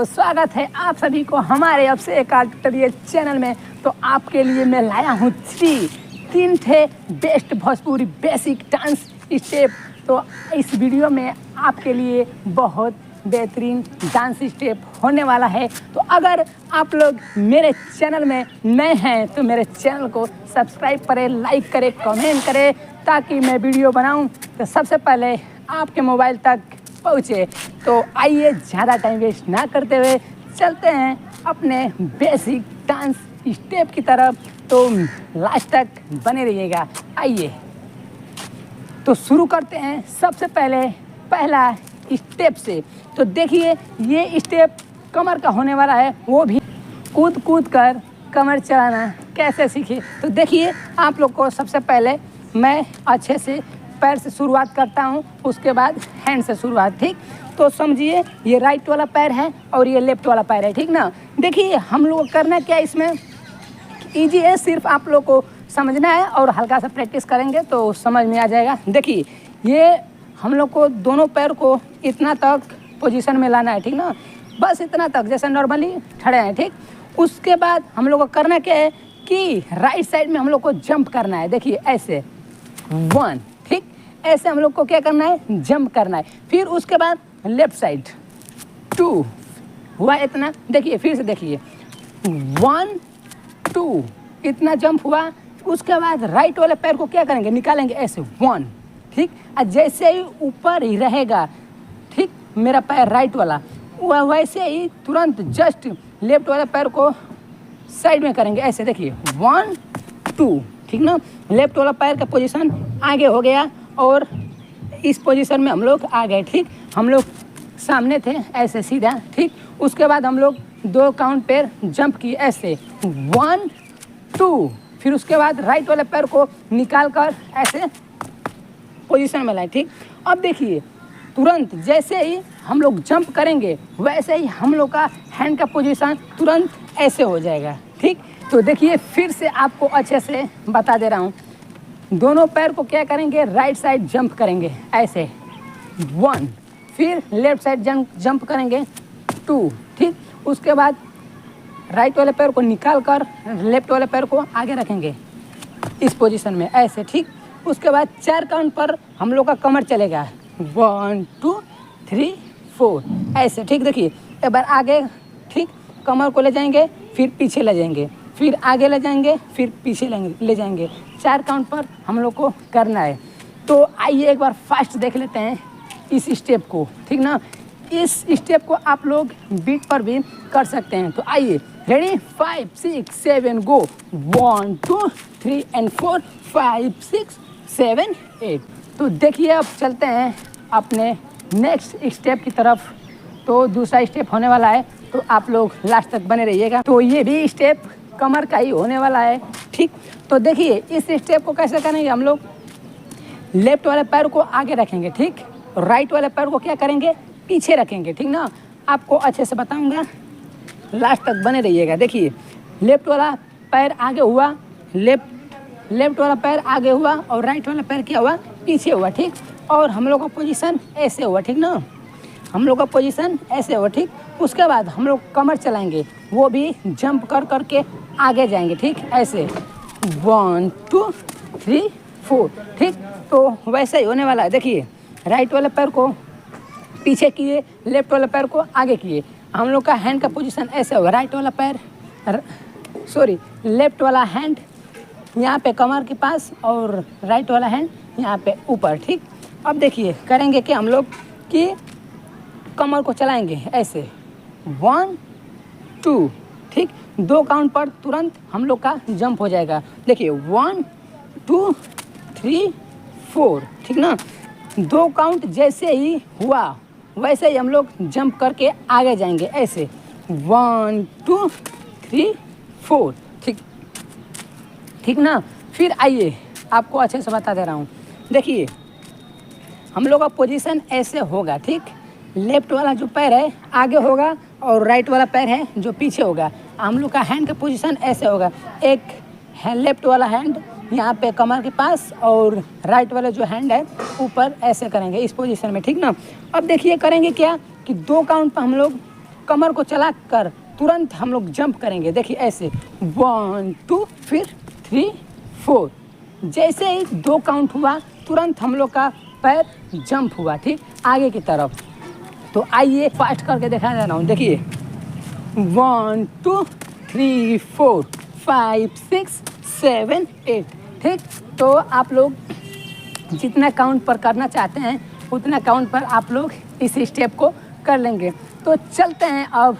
तो स्वागत है आप सभी को हमारे अब से एक ट्यूटोरियल चैनल में। तो आपके लिए मैं लाया हूँ तीन थे best Bhojpuri basic dance step. तो इस वीडियो में आपके लिए बहुत बेहतरीन डांस स्टेप होने वाला है। तो अगर आप लोग मेरे चैनल में नए हैं तो मेरे चैनल को सब्सक्राइब करें, लाइक करें, कमेंट करें, ताकि मैं वीडियो बनाऊं तो सबसे पहले आपके मोबाइल तक पहुँचे। तो आइए ज़्यादा टाइम वेस्ट ना करते हुए चलते हैं अपने बेसिक डांस स्टेप की तरफ। तो लास्ट तक बने रहिएगा। आइए तो शुरू करते हैं सबसे पहले पहला स्टेप से। तो देखिए ये स्टेप कमर का होने वाला है, वो भी कूद कूद कर कमर चलाना कैसे सीखे। तो देखिए आप लोग को सबसे पहले मैं अच्छे से पैर से शुरुआत करता हूँ, उसके बाद हैंड से शुरुआत। ठीक, तो समझिए ये राइट वाला पैर है और ये लेफ्ट वाला पैर है। ठीक ना। देखिए हम लोग करना क्या इसमें इजी है, सिर्फ आप लोग को समझना है और हल्का सा प्रैक्टिस करेंगे तो समझ में आ जाएगा। देखिए ये हम लोग को दोनों पैर को इतना तक पोजीशन में लाना है। ठीक ना, बस इतना तक जैसे नॉर्मली खड़े हैं। ठीक, उसके बाद हम लोग को करना क्या है कि राइट साइड में हम लोग को जंप करना है। देखिए ऐसे 1, ठीक, ऐसे हम लोग को क्या करना है, जंप करना है। फिर उसके बाद लेफ्ट साइड 2 हुआ इतना। देखिए फिर से देखिए 1 2 इतना जंप हुआ। उसके बाद राइट वाले पैर को क्या करेंगे, निकालेंगे ऐसे 1। ठीक, और जैसे ही ऊपर ही रहेगा, ठीक, मेरा पैर राइट वाला, वह वैसे ही तुरंत जस्ट लेफ्ट वाले पैर को साइड में करेंगे ऐसे। देखिए 1 2, ठीक ना। लेफ्ट वाला पैर का पोजीशन आगे हो गया और इस पोजीशन में हम लोग आ गए। ठीक, हम लोग सामने थे ऐसे सीधा। ठीक, उसके बाद हम लोग 2 काउंट पैर जंप किए ऐसे 1 2। फिर उसके बाद राइट वाले पैर को निकाल कर ऐसे पोजीशन में लाए। ठीक, अब देखिए तुरंत जैसे ही हम लोग जंप करेंगे वैसे ही हम लोग का हैंड का पोजीशन तुरंत ऐसे हो जाएगा। ठीक, तो देखिए फिर से आपको अच्छे से बता दे रहा हूँ। दोनों पैर को क्या करेंगे, राइट साइड जंप करेंगे ऐसे 1, फिर लेफ्ट साइड जंप करेंगे 2। ठीक, उसके बाद राइट वाले पैर को निकाल कर लेफ्ट वाले पैर को आगे रखेंगे इस पोजीशन में ऐसे। ठीक, उसके बाद 4 काउंट पर हम लोग का कमर चलेगा 1 2 3 4 ऐसे। ठीक, देखिए एक बार आगे, ठीक, कमर को ले जाएंगे, फिर पीछे ले जाएंगे, फिर आगे ले जाएंगे, फिर पीछे ले जाएंगे। 4 काउंट पर हम लोग को करना है। तो आइए एक बार फास्ट देख लेते हैं इस स्टेप को। ठीक ना, इस स्टेप को आप लोग बीट पर भी कर सकते हैं। तो आइए रेडी, 5 6 7 गो 1 2 3 and 4 5 6 7 8। तो देखिए अब चलते हैं अपने नेक्स्ट स्टेप की तरफ। तो दूसरा स्टेप होने वाला है, तो आप लोग लास्ट तक बने रहिएगा। तो ये भी स्टेप कमर का ही होने वाला है। ठीक, तो देखिए इस स्टेप को कैसे करेंगे, हम लोग लेफ्ट वाले पैर को आगे रखेंगे, ठीक, राइट वाले पैर को क्या करेंगे, पीछे रखेंगे। ठीक ना, आपको अच्छे से बताऊंगा, लास्ट तक बने रहिएगा। देखिए लेफ्ट वाला पैर आगे हुआ, लेफ्ट वाला पैर आगे हुआ और राइट वाला पैर क्या हुआ, पीछे हुआ। ठीक, और हम लोग का पोजीशन ऐसे हुआ। ठीक ना, हम लोग का पोजीशन ऐसे हुआ। ठीक, उसके बाद हम लोग कमर चलाएंगे, वो भी जंप कर करके आगे जाएंगे। ठीक, ऐसे 1 2 3 4। ठीक, तो वैसे ही होने वाला है। देखिए राइट वाले पैर को पीछे किए, लेफ्ट वाले पैर को आगे किए। हम लोग का हैंड का पोजीशन ऐसे होगा, राइट वाला पैर लेफ्ट वाला हैंड यहाँ पे कमर के पास और राइट वाला हैंड यहाँ पे ऊपर। ठीक, अब देखिए करेंगे कि हम लोग कि कमर को चलाएंगे ऐसे 1 2। ठीक, 2 काउंट पर तुरंत हम लोग का जंप हो जाएगा। देखिए 1 2 3 4। ठीक ना, 2 काउंट जैसे ही हुआ वैसे ही हम लोग जंप करके आगे जाएंगे ऐसे 1 2 3 4। ठीक, ठीक ना। फिर आइए आपको अच्छे से बता दे रहा हूँ। देखिए हम लोग का पोजीशन ऐसे होगा। ठीक, लेफ्ट वाला जो पैर है आगे होगा और राइट वाला पैर है जो पीछे होगा। हम लोग का हैंड का पोजीशन ऐसे होगा, एक है लेफ्ट वाला हैंड यहाँ पे कमर के पास और राइट वाला जो हैंड है ऊपर ऐसे करेंगे इस पोजीशन में। ठीक ना, अब देखिए करेंगे क्या कि 2 काउंट पर हम लोग कमर को चला कर तुरंत हम लोग जंप करेंगे। देखिए ऐसे 1 2 फिर 3 4। जैसे ही 2 काउंट हुआ तुरंत हम लोग का पैर जंप हुआ, ठीक, आगे की तरफ। तो आइए फास्ट करके दिखा दे रहा हूँ। देखिए 1 2 3 4 5 6 7 8, ठीक। तो आप लोग जितना काउंट पर करना चाहते हैं उतना काउंट पर आप लोग इस स्टेप को कर लेंगे। तो चलते हैं अब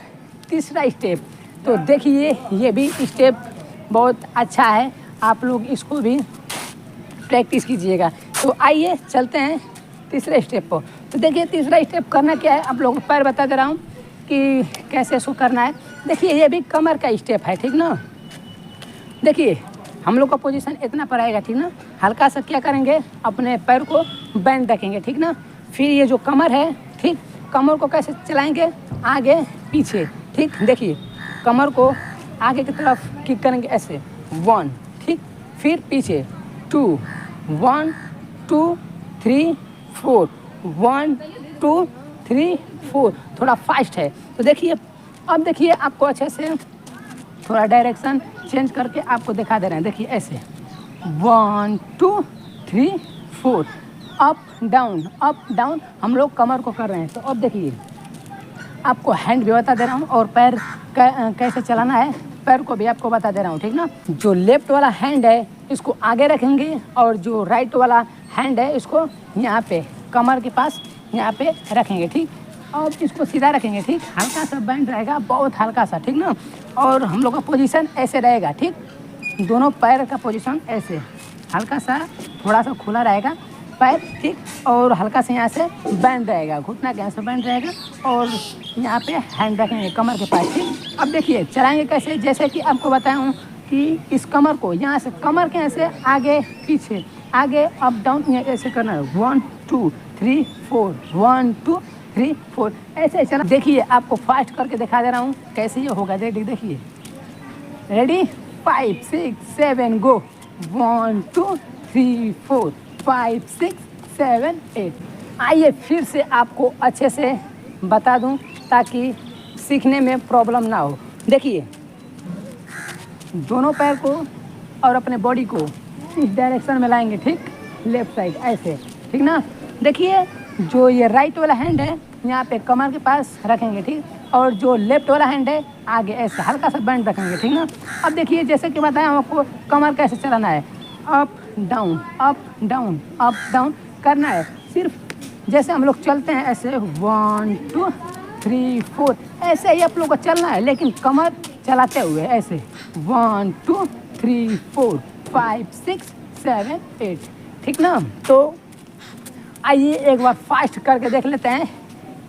तीसरा स्टेप। तो देखिए ये भी स्टेप बहुत अच्छा है, आप लोग इसको भी प्रैक्टिस कीजिएगा। तो आइए चलते हैं तीसरे स्टेप पर। तो देखिए तीसरा स्टेप करना क्या है, आप लोगों को पैर बता दे रहा हूँ कि कैसे इसको करना है। देखिए ये भी कमर का स्टेप है, ठीक ना। देखिए हम लोग का पोजीशन इतना पर आएगा, ठीक ना। हल्का सा क्या करेंगे, अपने पैर को बैंड रखेंगे, ठीक ना। फिर ये जो कमर है, ठीक, कमर को कैसे चलाएंगे, आगे पीछे, ठीक। देखिए कमर को आगे की तरफ किक करेंगे ऐसे 1, ठीक, फिर पीछे 2 1 2 3 4 1 2 3 4। थोड़ा फास्ट है। तो देखिए अब देखिए आपको अच्छे से थोड़ा डायरेक्शन चेंज करके आपको दिखा दे रहे हैं। देखिए ऐसे 1 2 3 4 अप डाउन हम लोग कमर को कर रहे हैं। तो अब देखिए आपको हैंड भी बता दे रहा हूँ और पैर कैसे चलाना है, पैर को भी आपको बता दे रहा हूँ, ठीक ना। जो लेफ्ट वाला हैंड है इसको आगे रखेंगे और जो राइट वाला हैंड है इसको यहाँ पे कमर के पास यहाँ पे रखेंगे, ठीक। अब इसको सीधा रखेंगे, ठीक, हल्का सा बैंड रहेगा, बहुत हल्का सा, ठीक ना। और हम लोग का पोजीशन ऐसे रहेगा, ठीक, दोनों पैर का पोजीशन ऐसे हल्का सा थोड़ा सा खुला रहेगा पैर, ठीक, और हल्का से यहाँ से बैंड रहेगा, घुटना के यहाँ से बैंड रहेगा और यहाँ पे हैंड रखेंगे कमर के पास, ठीक। अब देखिए चलाएंगे कैसे, जैसे कि आपको बताया हूँ कि इस कमर को यहाँ से कमर के यहाँ से आगे पीछे आगे अप डाउन यहाँ ऐसे करना है 1 2 3 4 1 2 3 4 ऐसे चला। देखिए आपको फास्ट करके दिखा दे रहा हूँ कैसे ये होगा। देखिए रेडी 5 6 7 गो 1 2 3 4 5 6 7 8। आइए फिर से आपको अच्छे से बता दूं ताकि सीखने में प्रॉब्लम ना हो। देखिए दोनों पैर को और अपने बॉडी को इस डायरेक्शन में लाएंगे, ठीक, लेफ्ट साइड ऐसे, ठीक ना। देखिए जो ये राइट वाला हैंड है यहाँ पे कमर के पास रखेंगे, ठीक, और जो लेफ्ट वाला हैंड है आगे ऐसे हल्का सा बैंड रखेंगे, ठीक ना। अब देखिए जैसे कि बताया आपको कमर कैसे चलाना है, up down up down up down करना है। सिर्फ जैसे हम लोग चलते हैं ऐसे 1 2 3 4 ऐसे ही आप लोग को चलना है, लेकिन कमर चलाते हुए ऐसे 1 2 3 4 5 6 7 8, ठीक ना। तो आइए एक बार फास्ट करके देख लेते हैं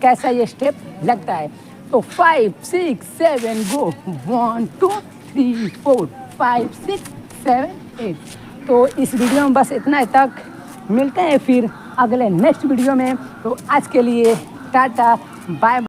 कैसा ये स्टेप लगता है। तो 5 6 7 गो 1 2 3 4 5 6 7 8। तो इस वीडियो में बस इतना ही तक, मिलते हैं फिर अगले नेक्स्ट वीडियो में। तो आज के लिए टाटा बाय।